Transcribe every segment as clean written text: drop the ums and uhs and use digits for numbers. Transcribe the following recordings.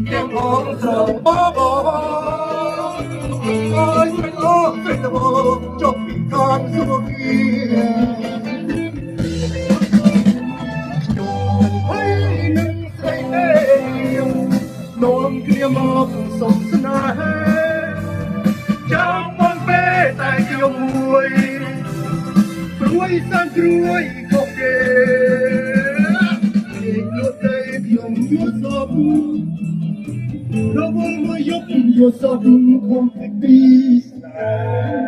ទាំងអងស្រងបបអើយមិនអស់ទៅចុះពីខាងសុភាហើយនឹងស្រីទេនាំគ្នាមកសុំស្នេហាចាំបងពេលតែខ្ញុំមួយព្រួយសានព្រួយក៏គេលក់តែខ្ញុំយល់សពរវល់មកយប់យល់សពคงតែពីស្នេហា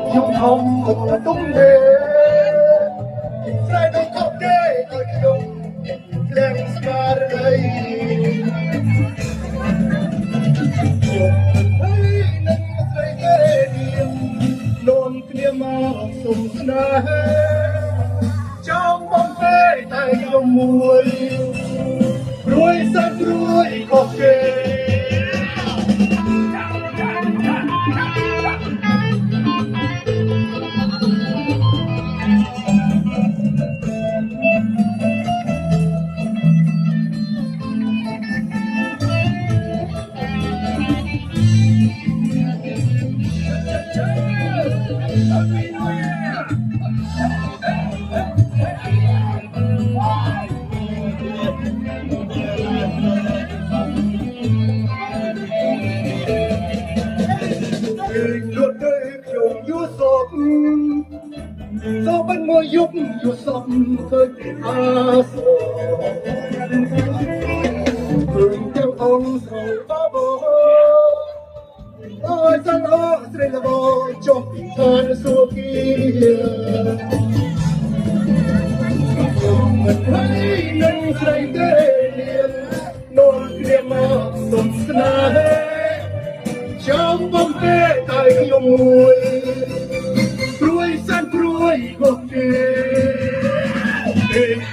ខ្ញុំហំមកទុំទេស្រីដូចក៏គេឲ្យខ្ញុំក្លែងស្មារតីនាំគ្នាមកសុំស្នេហាចាំបងពេលតែខ្ញុំមួយព្រួយសាព្រួយក៏គេso bên môi giúp dù sông khơi ta sầu thường theo ông sầu ba bồ ôi dân ó srei la bồ cho than suốt kia mình thấy nên srei tê liền non kia mà sông sna trong bóng tê tay nhung mùiព្រួយសានព្រួយក៏គេ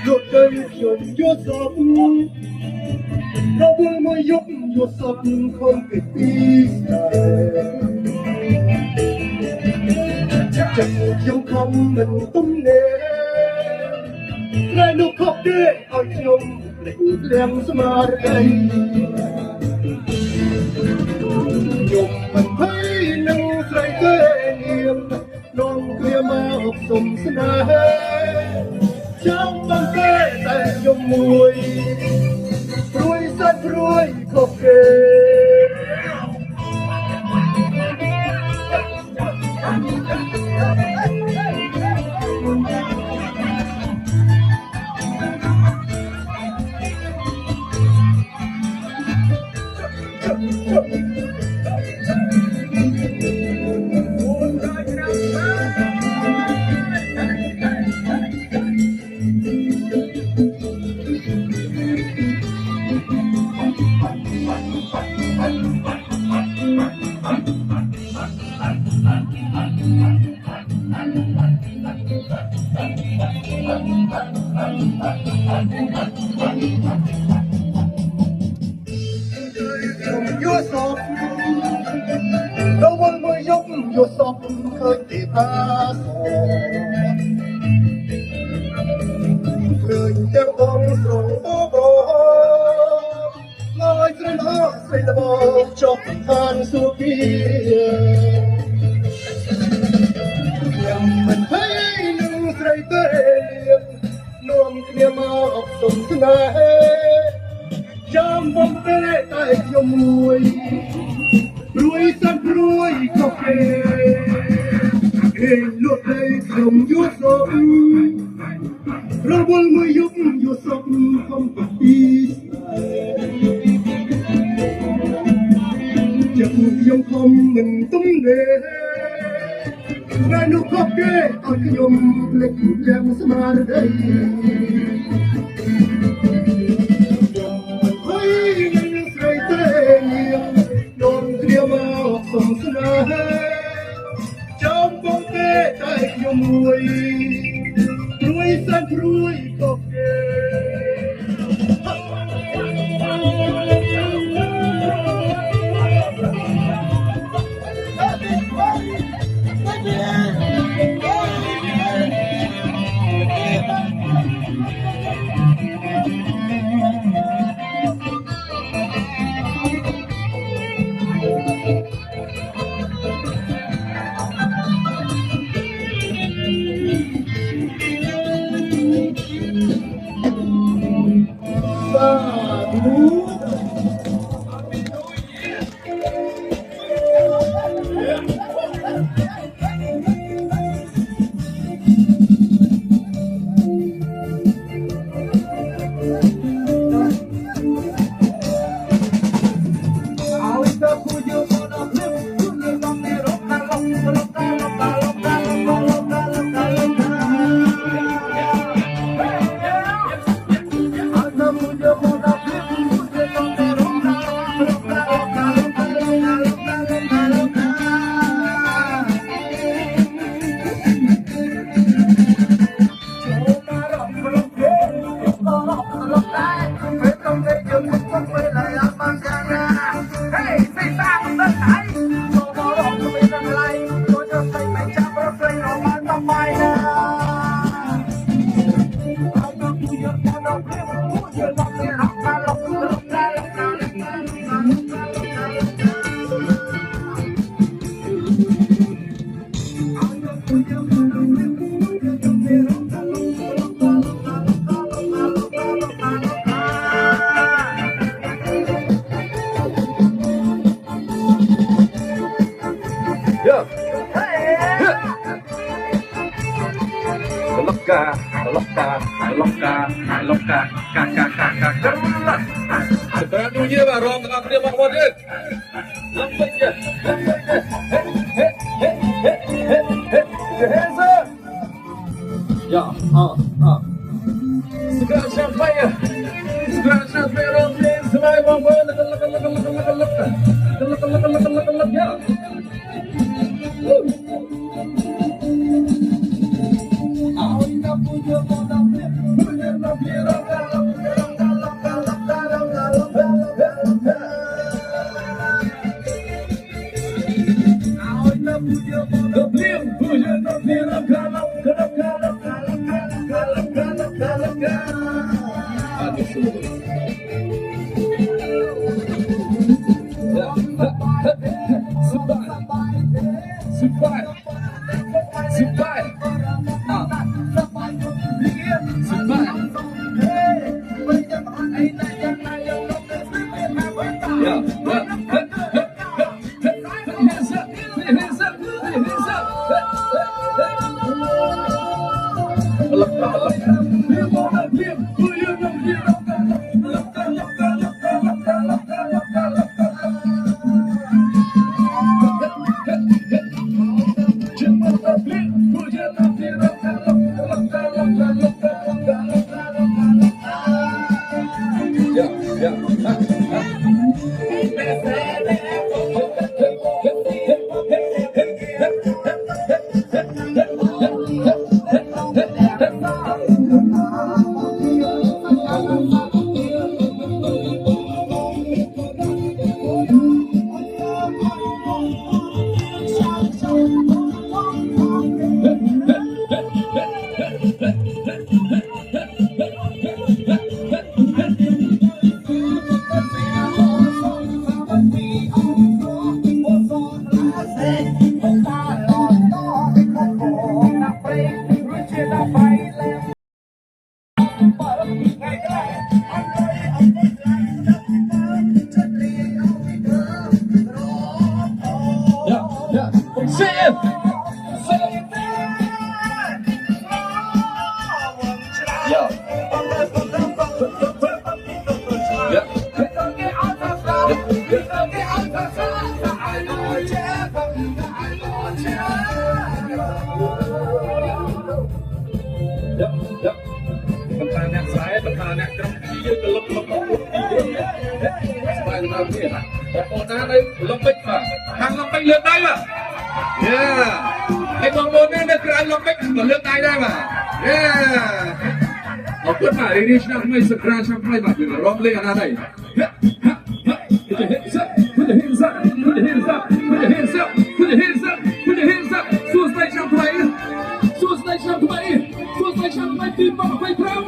លក់ទៅខ្ញុំយល់សពរវល់មកយប់យល់សពខំពីពីស្នេហ៍ចិត្តខ្ញុំខំមិនទំនេរតែនោះខកទេឲ្យខ្ញុំភ្លេចលៀងស្មារតីខ្ញុំមិនភ័យនឹងស្រីទេនាងនាំគ្នាមកសុំស្នេហាចាំបងពេលតែខ្ញុំមួយព្រួយសាច់ព្រួយក៏គេយល់សពរវល់មកយប់យល់សពឃើញទីផាសឃើញទាំងបងស្រងបបហើយស្រណោស្រីតបចុះឋានសុភាខ្ញុំមិនភ័យនឹងស្រីទេនាំគ្នាមកសុំស្នេហាចាំបងពេលតែខ្ញុំមួយព្រួយសាន់ព្រួយក៏គេលក់តែខ្ញុំយល់សពរវល់មកយប់យល់សពខំពីស្នេហ៍ចិត្តខ្ញុំខំមិនទំនេរតែនោះខកគេឲ្យខ្ញុំភ្លេចចាំស្មារតីសុំស្នេហាចាំបងពេលតែខ្ញុំមួយព្រួយសានព្រួយក៏គេ Yeah. Sebenarnya barang dengan dia mak wadah. Lambat je. Ya, segera sampai ya. Segera sampai rombeng semai bangsa lek ya. Hàng Long Bách lượt đây mà. Cái vòng một này được Hàng Long Bách còn lượt đây đây mà. Open mà đi sang mấy sực ra sang mấy mà được rong lên ở đây. Put your hands up, put your hands up, put your hands up, put your hands up, put your hands up, put your hands up. Xuống tay sang mấy, xuống tay sang mấy, xuống tay sang mấy tim bằng tay trắng.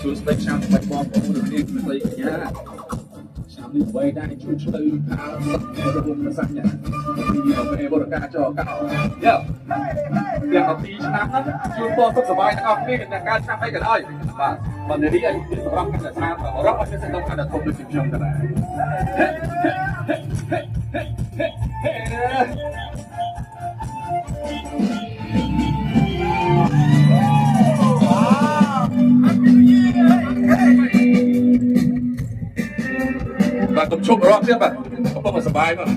សួស្តីឆ្នាំថ្មីបងប្អូននាងស្រីកញ្ញាឆ្នាំនេះអ្វីដែរជួយទៅផាសរវងប្រសាសន៍យ៉ាពីអបរកាចកោយ៉ាយ៉ាងទីឆ្នាំហ្នឹងជួយបងសុខសប្បាយទាំងអស់គ្នាទាំងការឆ្នាំអីក៏ដោយបាទបើនារីឲ្យសម្រាប់កិច្ចការរកឲ្យមានសន្តិភាពដល់ធំដូចខ្ញុំក៏ដែរបាទកុំឈប់រកទៀតបាទកំពុងសប្បាយបាទ